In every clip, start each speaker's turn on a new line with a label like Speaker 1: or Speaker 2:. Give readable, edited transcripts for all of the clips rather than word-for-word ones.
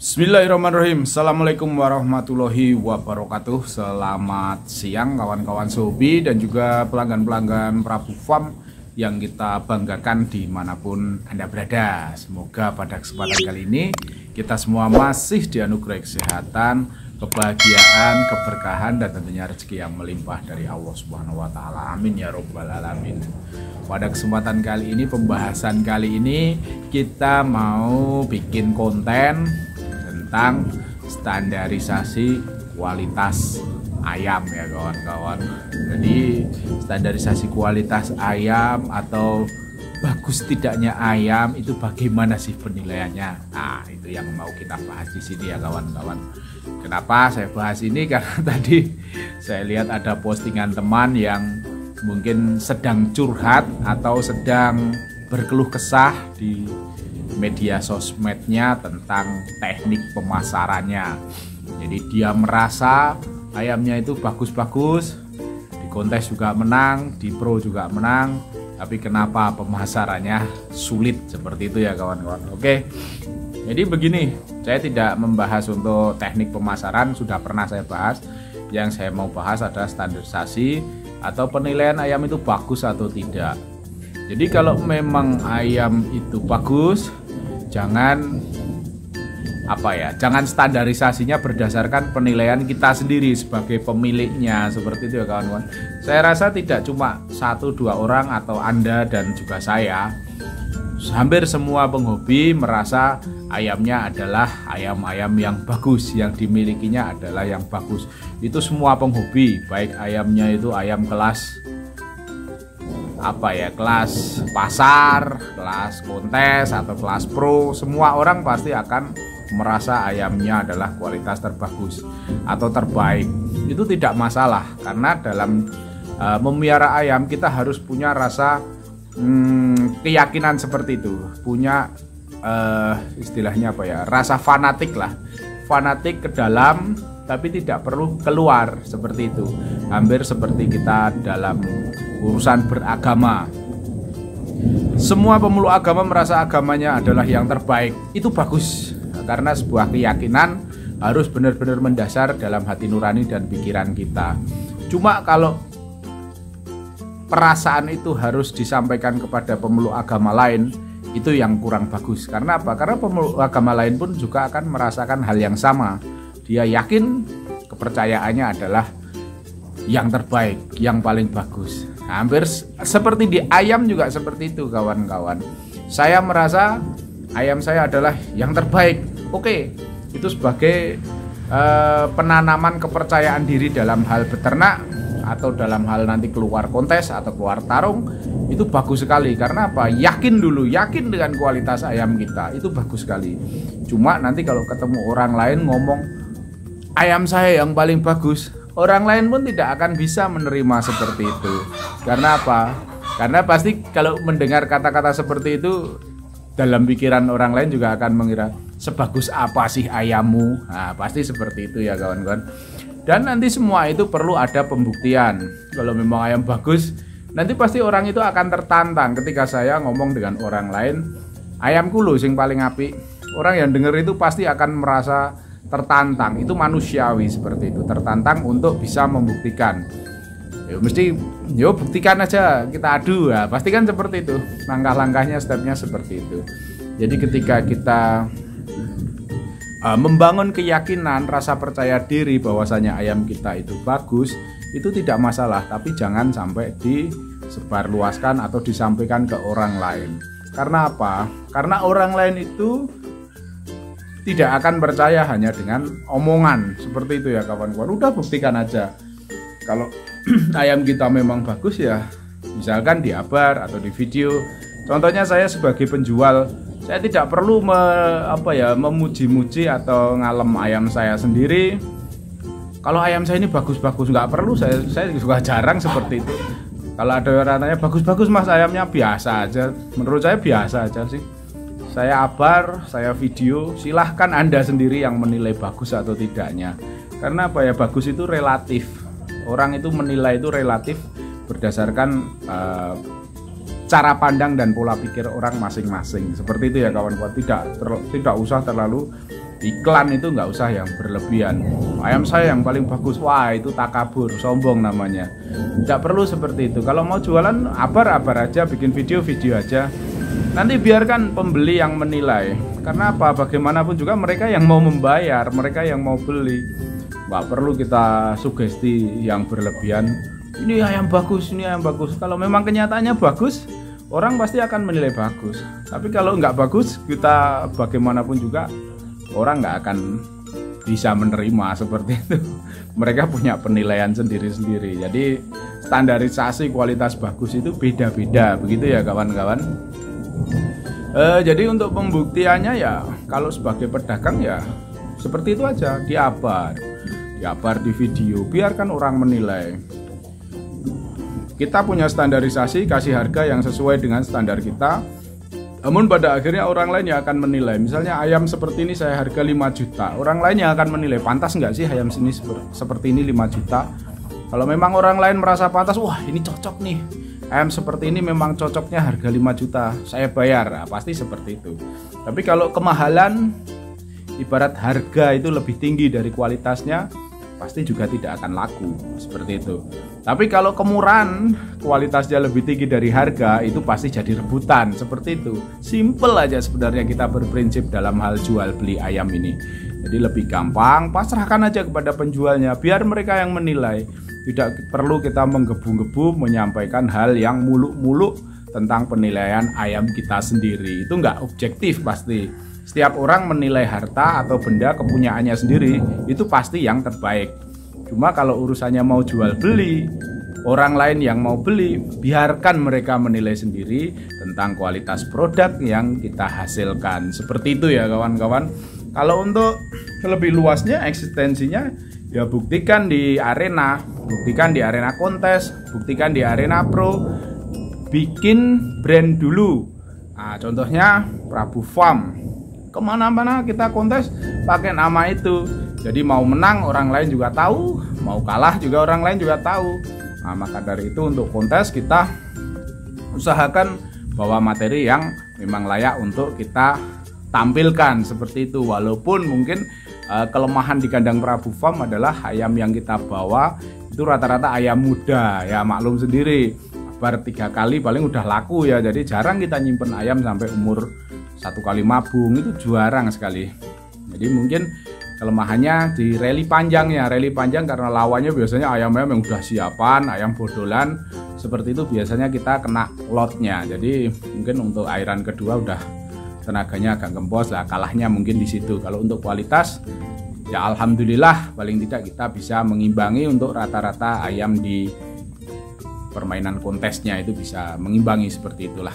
Speaker 1: Bismillahirrahmanirrahim. Assalamualaikum warahmatullahi wabarakatuh. Selamat siang kawan-kawan Sobi dan juga pelanggan-pelanggan Prabu Farm yang kita banggakan dimanapun Anda berada. Semoga pada kesempatan kali ini kita semua masih dianugerahi kesehatan, kebahagiaan, keberkahan, dan tentunya rezeki yang melimpah dari Allah Subhanahu wa Ta'ala. Amin ya Rabbal 'Alamin. Pada kesempatan kali ini, pembahasan kali ini kita mau bikin konten tentang standarisasi kualitas ayam ya kawan-kawan. Jadi standarisasi kualitas ayam atau bagus tidaknya ayam itu bagaimana sih penilaiannya? Nah, itu yang mau kita bahas di sini ya kawan-kawan. Kenapa saya bahas ini? Karena tadi saya lihat ada postingan teman yang mungkin sedang curhat atau sedang berkeluh kesah di media sosmednya tentang teknik pemasarannya. Jadi dia merasa ayamnya itu bagus-bagus, di kontes juga menang, di pro juga menang, tapi kenapa pemasarannya sulit seperti itu ya kawan-kawan. Oke, jadi begini, saya tidak membahas untuk teknik pemasaran, sudah pernah saya bahas. Yang saya mau bahas adalah standarisasi atau penilaian ayam itu bagus atau tidak. Jadi kalau memang ayam itu bagus, jangan standarisasinya berdasarkan penilaian kita sendiri sebagai pemiliknya, seperti itu ya kawan-kawan. Saya rasa tidak cuma 1-2 orang atau Anda dan juga saya, hampir semua penghobi merasa ayamnya adalah ayam-ayam yang bagus, yang dimilikinya adalah yang bagus. Itu semua penghobi, baik ayamnya itu ayam kelas kelas pasar, kelas kontes atau kelas pro, semua orang pasti akan merasa ayamnya adalah kualitas terbagus atau terbaik. Itu tidak masalah, karena dalam memelihara ayam kita harus punya rasa keyakinan seperti itu, punya istilahnya rasa fanatik lah, fanatik ke dalam tapi tidak perlu keluar, seperti itu. Hampir seperti kita dalam urusan beragama. Semua pemeluk agama merasa agamanya adalah yang terbaik. Itu bagus, karena sebuah keyakinan harus benar-benar mendasar dalam hati nurani dan pikiran kita. Cuma kalau perasaan itu harus disampaikan kepada pemeluk agama lain, itu yang kurang bagus. Karena apa? Karena pemeluk agama lain pun juga akan merasakan hal yang sama. Dia yakin kepercayaannya adalah yang terbaik, yang paling bagus. Hampir seperti di ayam juga seperti itu kawan-kawan. Saya merasa ayam saya adalah yang terbaik. Oke, itu sebagai penanaman kepercayaan diri dalam hal beternak atau dalam hal nanti keluar kontes atau keluar tarung, itu bagus sekali. Karena apa? Yakin dulu, yakin dengan kualitas ayam kita, itu bagus sekali. Cuma nanti kalau ketemu orang lain ngomong ayam saya yang paling bagus, orang lain pun tidak akan bisa menerima seperti itu. Karena apa? Karena pasti kalau mendengar kata-kata seperti itu, dalam pikiran orang lain juga akan mengira, sebagus apa sih ayammu? Nah, pasti seperti itu ya kawan-kawan. Dan nanti semua itu perlu ada pembuktian. Kalau memang ayam bagus, nanti pasti orang itu akan tertantang ketika saya ngomong dengan orang lain, ayamku loh sing paling apik. Orang yang dengar itu pasti akan merasa tertantang. Itu manusiawi seperti itu, tertantang untuk bisa membuktikan. Buktikan aja, kita adu ya, pasti kan seperti itu. Langkah-langkahnya, stepnya seperti itu. Jadi ketika kita membangun keyakinan, rasa percaya diri bahwasanya ayam kita itu bagus, itu tidak masalah. Tapi jangan sampai disebarluaskan atau disampaikan ke orang lain. Karena apa? Karena orang lain itu tidak akan percaya hanya dengan omongan seperti itu ya kawan-kawan. Udah buktikan aja. Kalau ayam kita memang bagus ya, misalkan di kabar atau di video. Contohnya saya sebagai penjual, saya tidak perlu memuji-muji atau ngalem ayam saya sendiri. Kalau ayam saya ini bagus-bagus, nggak perlu, saya juga jarang seperti itu. Kalau ada orang tanya bagus-bagus mas ayamnya, biasa aja. Menurut saya biasa aja sih. Saya kabar, saya video, silahkan Anda sendiri yang menilai bagus atau tidaknya. Karena apa ya, bagus itu relatif. Orang itu menilai itu relatif berdasarkan cara pandang dan pola pikir orang masing-masing. Seperti itu ya kawan-kawan. Tidak usah terlalu iklan itu nggak usah yang berlebihan. Ayam saya yang paling bagus, wah itu takabur, sombong namanya. Tidak perlu seperti itu. Kalau mau jualan abar-abar aja, bikin video-video aja. Nanti biarkan pembeli yang menilai. Karena apa? Bagaimanapun juga mereka yang mau membayar, mereka yang mau beli. Nggak perlu kita sugesti yang berlebihan. Ini ayam bagus, ini ayam bagus. Kalau memang kenyataannya bagus, orang pasti akan menilai bagus. Tapi kalau nggak bagus, kita bagaimanapun juga orang nggak akan bisa menerima seperti itu. Mereka punya penilaian sendiri-sendiri. Jadi standarisasi kualitas bagus itu beda-beda, begitu ya kawan-kawan. Jadi untuk pembuktiannya ya, kalau sebagai pedagang ya seperti itu aja, diabar di video, biarkan orang menilai. Kita punya standarisasi, kasih harga yang sesuai dengan standar kita. Namun pada akhirnya orang lain yang akan menilai. Misalnya ayam seperti ini saya harga 5 juta. Orang lain yang akan menilai, pantas nggak sih ayam sini seperti ini 5 juta. Kalau memang orang lain merasa pantas, wah ini cocok nih, ayam seperti ini memang cocoknya harga 5 juta, saya bayar. Nah, pasti seperti itu. Tapi kalau kemahalan, ibarat harga itu lebih tinggi dari kualitasnya, pasti juga tidak akan laku, seperti itu. Tapi kalau kemurahan, kualitasnya lebih tinggi dari harga, itu pasti jadi rebutan, seperti itu. Simple aja sebenarnya kita berprinsip dalam hal jual beli ayam ini. Jadi lebih gampang, pasrahkan aja kepada penjualnya, biar mereka yang menilai. Tidak perlu kita menggebu-gebu menyampaikan hal yang muluk-muluk tentang penilaian ayam kita sendiri. Itu nggak objektif pasti. Setiap orang menilai harta atau benda kepunyaannya sendiri, itu pasti yang terbaik. Cuma kalau urusannya mau jual beli, orang lain yang mau beli, biarkan mereka menilai sendiri tentang kualitas produk yang kita hasilkan. Seperti itu ya kawan-kawan. Kalau untuk lebih luasnya eksistensinya, ya buktikan di arena kontes, buktikan di arena pro, bikin brand dulu. Nah, contohnya Prabu Farm, kemana-mana kita kontes pakai nama itu. Jadi mau menang orang lain juga tahu, mau kalah juga orang lain juga tahu. Nah, maka dari itu untuk kontes kita usahakan bawa materi yang memang layak untuk kita tampilkan seperti itu. Walaupun mungkin kelemahan di kandang Prabu Farm adalah ayam yang kita bawa itu rata-rata ayam muda, ya maklum sendiri, baru 3 kali paling udah laku ya. Jadi jarang kita nyimpen ayam sampai umur 1 kali mabung, itu jarang sekali. Jadi mungkin kelemahannya di rally panjangnya. Rally panjang karena lawannya biasanya ayam-ayam yang udah siapan, ayam bodolan, seperti itu biasanya kita kena lotnya. Jadi mungkin untuk airan kedua udah tenaganya agak gembos lah, kalahnya mungkin di situ. Kalau untuk kualitas ya alhamdulillah paling tidak kita bisa mengimbangi untuk rata-rata ayam di permainan kontesnya, itu bisa mengimbangi seperti itulah.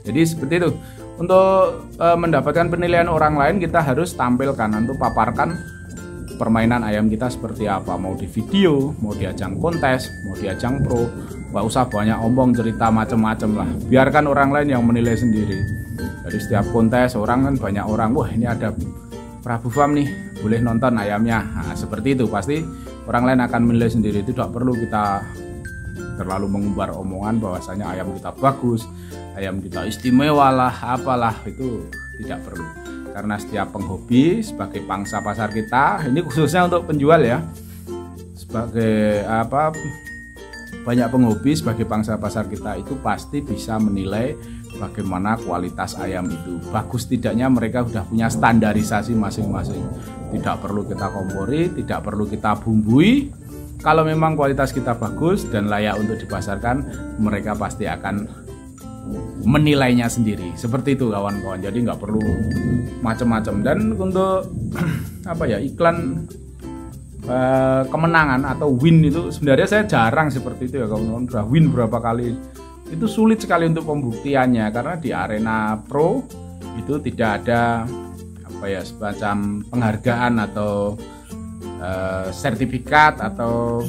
Speaker 1: Jadi seperti itu. Untuk mendapatkan penilaian orang lain kita harus tampilkan, untuk paparkan permainan ayam kita seperti apa, mau di video, mau di ajang kontes, mau di ajang pro. Nggak usah banyak omong cerita macem-macem lah, biarkan orang lain yang menilai sendiri. Dari setiap kontes orang kan banyak orang, wah ini ada Prabu Farm nih, boleh nonton ayamnya. Nah, seperti itu pasti orang lain akan menilai sendiri. Itu tidak perlu kita terlalu mengumbar omongan bahwasanya ayam kita bagus, ayam kita istimewa lah, apalah, itu tidak perlu. Karena setiap penghobi sebagai pangsa pasar kita, ini khususnya untuk penjual ya, sebagai banyak penghobi sebagai pangsa pasar kita itu pasti bisa menilai bagaimana kualitas ayam itu. Bagus tidaknya mereka sudah punya standarisasi masing-masing. Tidak perlu kita kompori, tidak perlu kita bumbui. Kalau memang kualitas kita bagus dan layak untuk dipasarkan, mereka pasti akan menilainya sendiri. Seperti itu kawan-kawan. Jadi nggak perlu macam-macam. Dan untuk iklan kemenangan atau win itu sebenarnya saya jarang seperti itu ya kawan-kawan. Udah win berapa kali, itu sulit sekali untuk pembuktiannya, karena di arena pro itu tidak ada semacam penghargaan atau sertifikat atau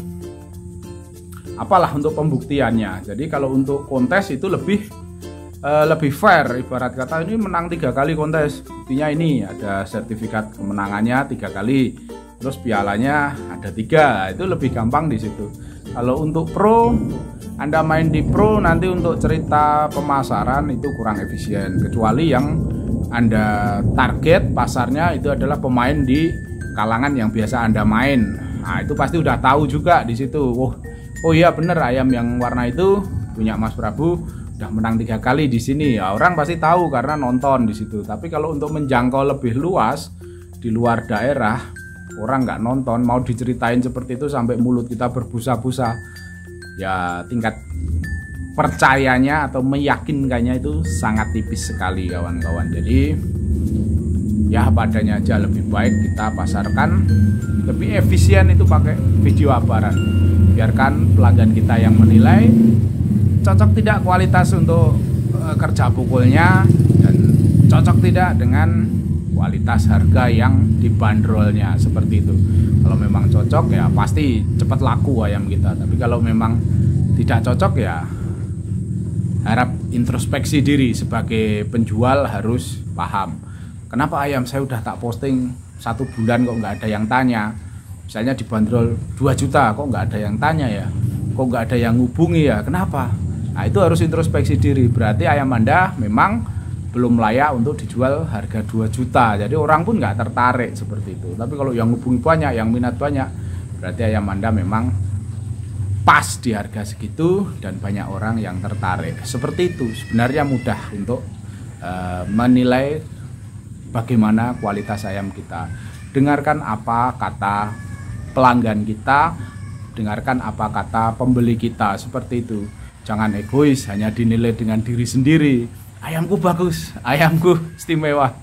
Speaker 1: apalah untuk pembuktiannya. Jadi kalau untuk kontes itu lebih fair, ibarat kata ini menang 3 kali kontes, buktinya ini ada sertifikat kemenangannya 3 kali, terus pialanya ada 3, itu lebih gampang di situ. Kalau untuk pro, Anda main di pro nanti untuk cerita pemasaran itu kurang efisien, kecuali yang Anda target pasarnya itu adalah pemain di kalangan yang biasa Anda main. Nah, itu pasti udah tahu juga di situ. Oh iya bener, ayam yang warna itu punya Mas Prabu udah menang 3 kali di sini. Ya, orang pasti tahu karena nonton di situ. Tapi kalau untuk menjangkau lebih luas di luar daerah, orang nggak nonton, mau diceritain seperti itu sampai mulut kita berbusa-busa, ya tingkat percayanya atau meyakinkannya itu sangat tipis sekali kawan-kawan. Jadi ya padanya aja, lebih baik kita pasarkan lebih efisien itu pakai video abaran. Biarkan pelanggan kita yang menilai cocok tidak kualitas untuk kerja pukulnya, dan cocok tidak dengan kualitas harga yang dibanderolnya, seperti itu. Kalau memang cocok ya pasti cepat laku ayam kita. Tapi kalau memang tidak cocok ya harap introspeksi diri. Sebagai penjual harus paham, kenapa ayam saya udah tak posting 1 bulan kok nggak ada yang tanya. Misalnya dibanderol 2 juta kok nggak ada yang tanya ya, kok nggak ada yang hubungi ya, kenapa? Nah itu harus introspeksi diri. Berarti ayam Anda memang belum layak untuk dijual harga 2 juta. Jadi orang pun nggak tertarik seperti itu. Tapi kalau yang hubungi banyak, yang minat banyak, berarti ayam Anda memang pas di harga segitu dan banyak orang yang tertarik. Seperti itu. Sebenarnya mudah untuk menilai bagaimana kualitas ayam kita. Dengarkan apa kata pelanggan kita, dengarkan apa kata pembeli kita, seperti itu. Jangan egois, hanya dinilai dengan diri sendiri. Ayamku bagus, ayamku istimewa,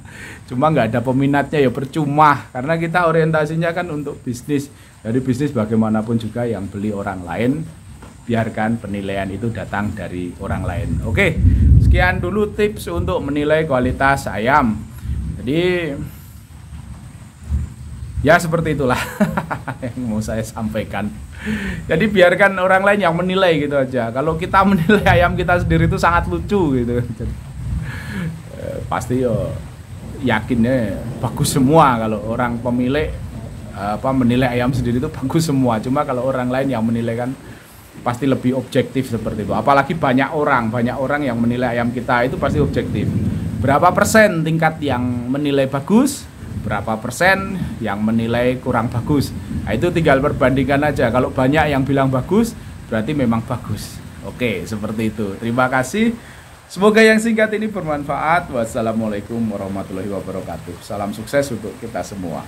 Speaker 1: cuma nggak ada peminatnya ya percuma, karena kita orientasinya kan untuk bisnis. Dari bisnis bagaimanapun juga yang beli orang lain, biarkan penilaian itu datang dari orang lain. Oke, sekian dulu tips untuk menilai kualitas ayam. Jadi ya seperti itulah yang mau saya sampaikan. Jadi biarkan orang lain yang menilai gitu aja. Kalau kita menilai ayam kita sendiri itu sangat lucu gitu. Pasti yo yakinnya bagus semua kalau orang pemilik menilai ayam sendiri itu bagus semua. Cuma kalau orang lain yang menilai kan pasti lebih objektif seperti itu. Apalagi banyak orang yang menilai ayam kita itu pasti objektif. Berapa persen tingkat yang menilai bagus, berapa persen yang menilai kurang bagus. Nah, itu tinggal perbandingkan aja. Kalau banyak yang bilang bagus, berarti memang bagus. Oke, seperti itu. Terima kasih. Semoga yang singkat ini bermanfaat. Wassalamualaikum warahmatullahi wabarakatuh. Salam sukses untuk kita semua.